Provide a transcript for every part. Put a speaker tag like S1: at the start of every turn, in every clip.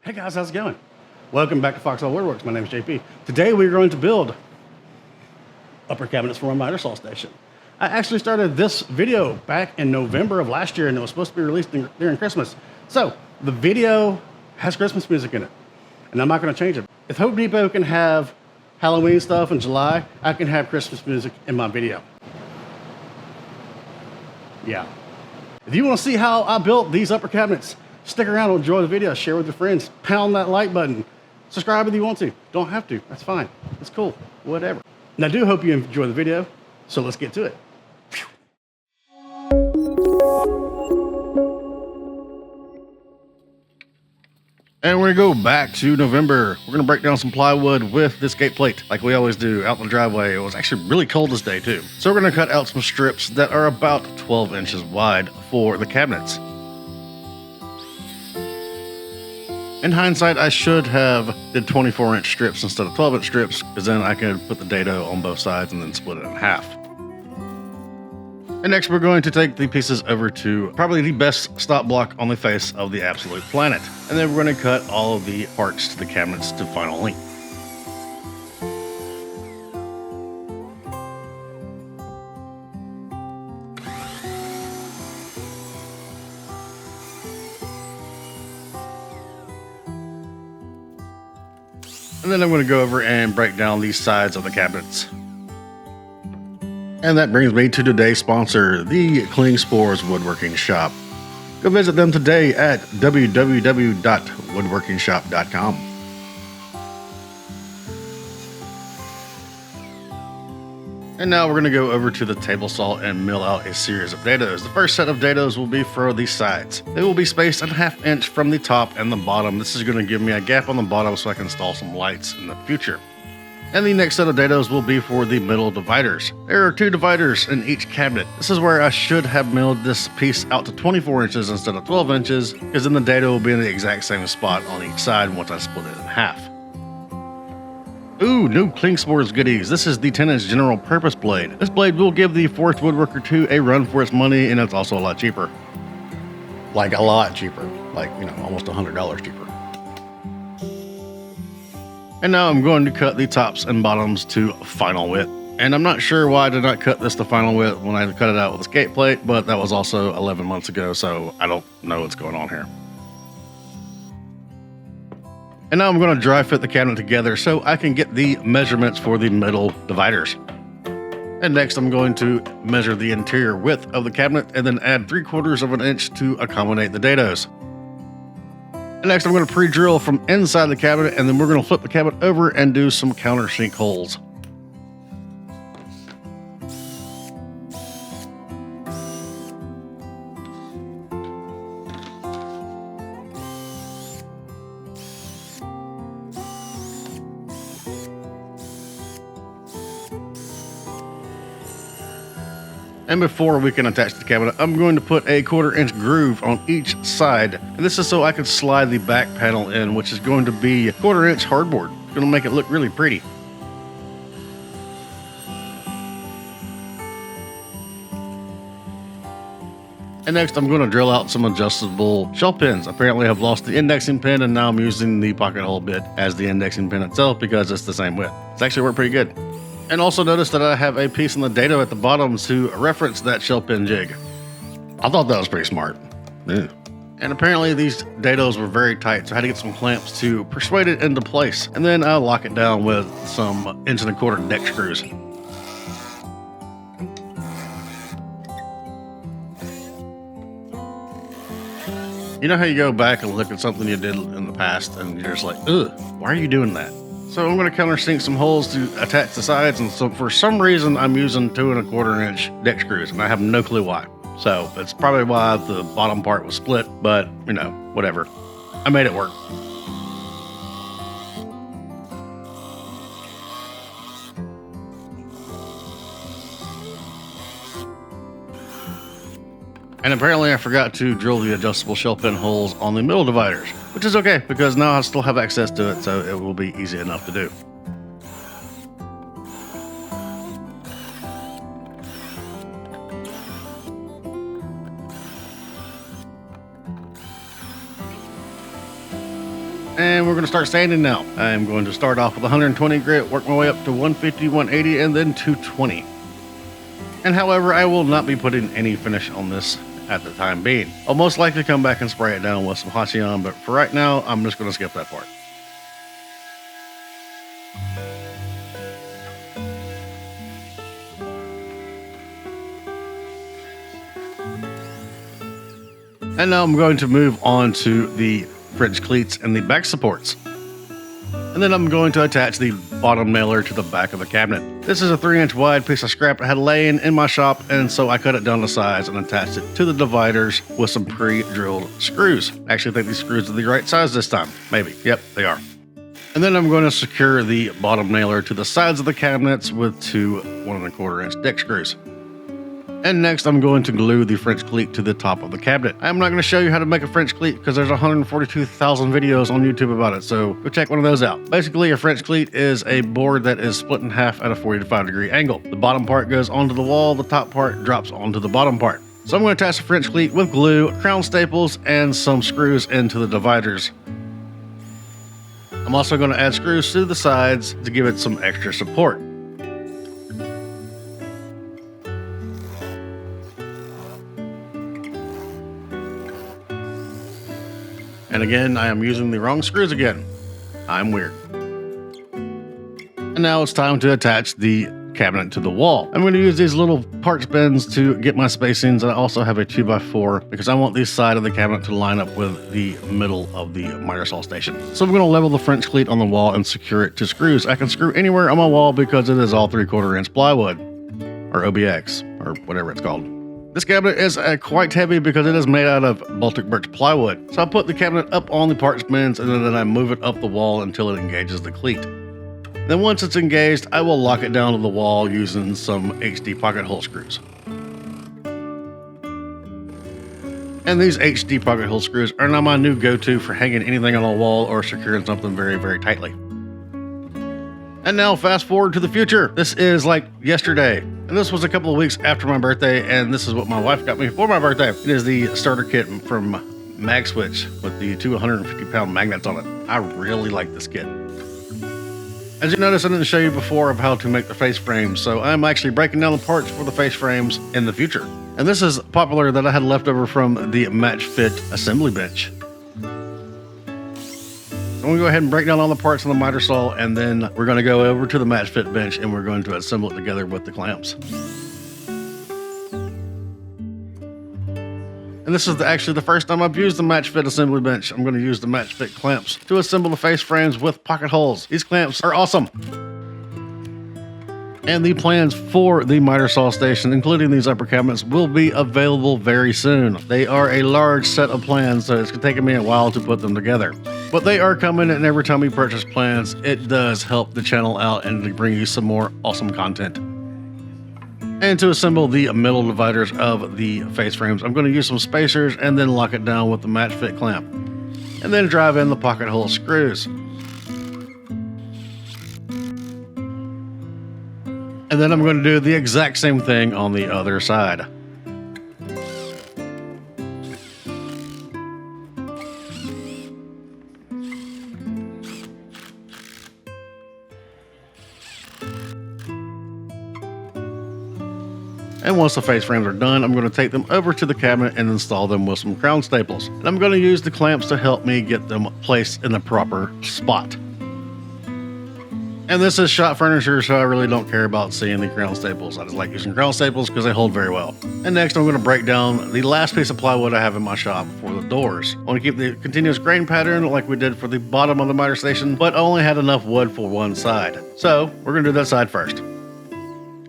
S1: Hey guys, how's it going? Welcome back to Hall Woodworks. My name is JP. Today we're going to build upper cabinets for my miter saw station. I actually started this video back in November of last year and it was supposed to be released during Christmas. So the video has Christmas music in it and I'm not going to change it. If Home Depot can have Halloween stuff in July, I can have Christmas music in my video. Yeah. If you want to see how I built these upper cabinets, stick around, enjoy the video, share with your friends, pound that like button. Subscribe if you want to. Don't have to, that's fine. It's cool, whatever. And I do hope you enjoy the video, so let's get to it. And we're gonna go back to November. We're gonna break down some plywood with this gate plate, like we always do out in the driveway. It was actually really cold this day too. So we're gonna cut out some strips that are about 12 inches wide for the cabinets. In hindsight, I should have did 24-inch strips instead of 12-inch strips, because then I could put the dado on both sides and then split it in half. And next we're going to take the pieces over to probably the best stop block on the face of the absolute planet. And then we're going to cut all of the parts to the cabinets to final length. And then I'm going to go over and break down these sides of the cabinets. And that brings me to today's sponsor, the Klingspor Woodworking Shop. Go visit them today at www.woodworkingshop.com. And now we're going to go over to the table saw and mill out a series of dados. The first set of dados will be for the sides. They will be spaced a ½ inch from the top and the bottom. This is going to give me a gap on the bottom so I can install some lights in the future. And the next set of dados will be for the middle dividers. There are 2 dividers in each cabinet. This is where I should have milled this piece out to 24 inches instead of 12 inches, because then the dado will be in the exact same spot on each side once I split it in half. Ooh, new Klingspor goodies. This is the 10-inch general purpose blade. This blade will give the Fourth Woodworker 2 a run for its money, and it's also a lot cheaper. Like a lot cheaper. Like, you know, almost $100 cheaper. And now I'm going to cut the tops and bottoms to final width. And I'm not sure why I did not cut this to final width when I cut it out with a skate plate, but that was also 11 months ago, so I don't know what's going on here. And now I'm going to dry fit the cabinet together so I can get the measurements for the middle dividers. And next I'm going to measure the interior width of the cabinet and then add 3/4 of an inch to accommodate the dados. And next I'm going to pre-drill from inside the cabinet, and then we're going to flip the cabinet over and do some countersink holes. And before we can attach the cabinet, I'm going to put a 1/4 inch groove on each side. And this is so I can slide the back panel in, which is going to be 1/4 inch hardboard. It's going to make it look really pretty. And next I'm going to drill out some adjustable shelf pins. Apparently I've lost the indexing pin and now I'm using the pocket hole bit as the indexing pin itself because it's the same width. It's actually worked pretty good. And also notice that I have a piece in the dado at the bottom to reference that shelf pin jig. I thought that was pretty smart. Yeah. And apparently these dados were very tight, so I had to get some clamps to persuade it into place. And then I'll lock it down with some 1¼ inch deck screws. You know how you go back and look at something you did in the past and you're just like, ugh, why are you doing that? So I'm going to countersink some holes to attach the sides, and so for some reason I'm using 2¼ inch deck screws, and I have no clue why. So it's probably why the bottom part was split, but you know, whatever. I made it work. And apparently I forgot to drill the adjustable shelf pin holes on the middle dividers, which is okay because now I still have access to it, so it will be easy enough to do. And we're going to start sanding now. I'm going to start off with 120 grit, work my way up to 150, 180, and then 220. And however, I will not be putting any finish on this at the time being. I'll most likely come back and spray it down with some Halcyon, but for right now, I'm just going to skip that part. And now I'm going to move on to the French cleats and the back supports. And then I'm going to attach the bottom nailer to the back of the cabinet. This is a 3-inch wide piece of scrap I had laying in my shop, and so I cut it down to size and attached it to the dividers with some pre-drilled screws. I actually think these screws are the right size this time. Maybe. Yep, they are. And then I'm going to secure the bottom nailer to the sides of the cabinets with two 1 1/4 inch deck screws. And next, I'm going to glue the French cleat to the top of the cabinet. I'm not going to show you how to make a French cleat because there's 142,000 videos on YouTube about it, so go check one of those out. Basically, a French cleat is a board that is split in half at a 45 degree angle. The bottom part goes onto the wall, the top part drops onto the bottom part. So I'm going to attach the French cleat with glue, crown staples, and some screws into the dividers. I'm also going to add screws to the sides to give it some extra support. And again, I am using the wrong screws again. I'm weird. And now it's time to attach the cabinet to the wall. I'm going to use these little parts bends to get my spacings. I also have a 2x4 because I want the side of the cabinet to line up with the middle of the miter saw station. So I'm going to level the French cleat on the wall and secure it to screws. I can screw anywhere on my wall because it is all 3/4 inch plywood, or OBX, or whatever it's called. This cabinet is quite heavy because it is made out of Baltic birch plywood. So I put the cabinet up on the parts bends and then I move it up the wall until it engages the cleat. Then once it's engaged, I will lock it down to the wall using some HD pocket hole screws. And these HD pocket hole screws are now my new go-to for hanging anything on a wall or securing something very, very tightly. And now fast forward to the future. This is like yesterday. And this was a couple of weeks after my birthday, and this is what my wife got me for my birthday. It is the starter kit from Magswitch with the 250-pound magnets on it. I really like this kit. As you notice, I didn't show you before of how to make the face frames, so I'm actually breaking down the parts for the face frames in the future. And this is popular that I had left over from the match fit assembly bench. I'm going to go ahead and break down all the parts on the miter saw, and then we're going to go over to the match fit bench and we're going to assemble it together with the clamps. And this is actually the first time I've used the match fit assembly bench. I'm going to use the match fit clamps to assemble the face frames with pocket holes. These clamps are awesome. And the plans for the miter saw station, including these upper cabinets, will be available very soon. They are a large set of plans, so it's taken me a while to put them together. But they are coming, and every time you purchase plans, it does help the channel out and to bring you some more awesome content. And to assemble the middle dividers of the face frames, I'm going to use some spacers and then lock it down with the match fit clamp. And then drive in the pocket hole screws. And then I'm going to do the exact same thing on the other side. And once the face frames are done, I'm going to take them over to the cabinet and install them with some crown staples. And I'm going to use the clamps to help me get them placed in the proper spot. And this is shop furniture, so I really don't care about seeing the crown staples. I just like using crown staples because they hold very well. And next I'm going to break down the last piece of plywood I have in my shop for the doors. I want to keep the continuous grain pattern like we did for the bottom of the miter station, but I only had enough wood for one side. So we're going to do that side first.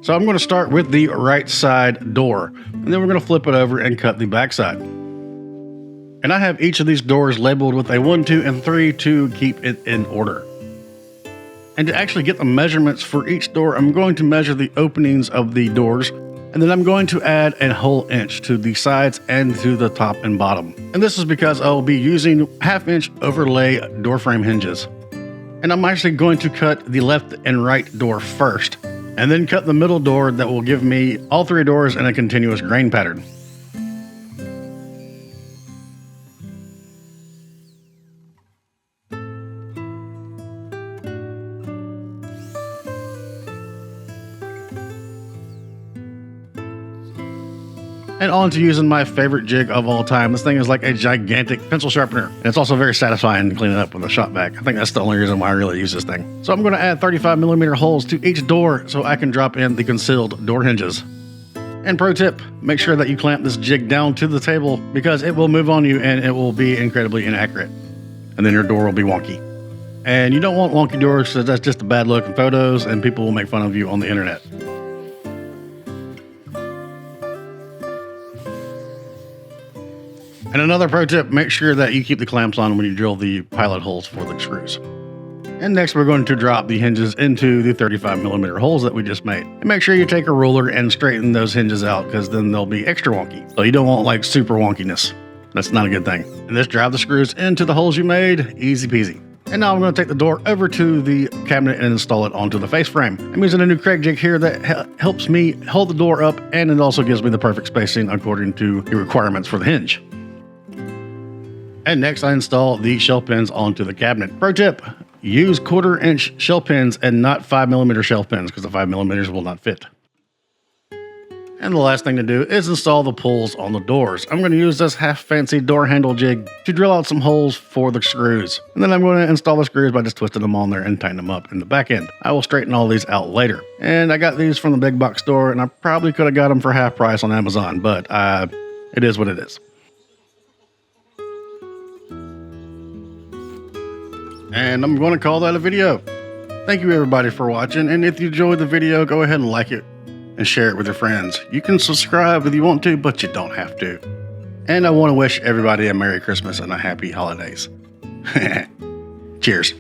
S1: So I'm going to start with the right side door, and then we're going to flip it over and cut the back side. And I have each of these doors labeled with a 1, 2, and 3 to keep it in order. And to actually get the measurements for each door, I'm going to measure the openings of the doors, and then I'm going to add a whole inch to the sides and to the top and bottom. And this is because I'll be using 1/2 inch overlay door frame hinges. And I'm actually going to cut the left and right door first, and then cut the middle door that will give me all 3 doors in a continuous grain pattern. And on to using my favorite jig of all time. This thing is like a gigantic pencil sharpener. And it's also very satisfying to clean it up with a shop vac. I think that's the only reason why I really use this thing. So I'm going to add 35mm holes to each door so I can drop in the concealed door hinges. And pro tip, make sure that you clamp this jig down to the table because it will move on you and it will be incredibly inaccurate. And then your door will be wonky. And you don't want wonky doors because that's just a bad look in photos and people will make fun of you on the internet. And another pro tip, make sure that you keep the clamps on when you drill the pilot holes for the screws. And next we're going to drop the hinges into the 35mm holes that we just made. And make sure you take a ruler and straighten those hinges out because then they'll be extra wonky. So you don't want like super wonkiness. That's not a good thing. And just drive the screws into the holes you made, easy peasy. And now I'm going to take the door over to the cabinet and install it onto the face frame. I'm using a new Craig jig here that helps me hold the door up and it also gives me the perfect spacing according to the requirements for the hinge. And next I install the shelf pins onto the cabinet. Pro tip, use 1/4 inch shelf pins and not 5mm shelf pins because the 5mm will not fit. And the last thing to do is install the pulls on the doors. I'm going to use this half fancy door handle jig to drill out some holes for the screws. And then I'm going to install the screws by just twisting them on there and tighten them up in the back end. I will straighten all these out later. And I got these from the big box store and I probably could have got them for half price on Amazon, but it is what it is. And I'm going to call that a video. Thank you everybody for watching, and if you enjoyed the video, go ahead and like it and share it with your friends. You can subscribe if you want to, but you don't have to. And I want to wish everybody a Merry Christmas and a Happy Holidays. Cheers.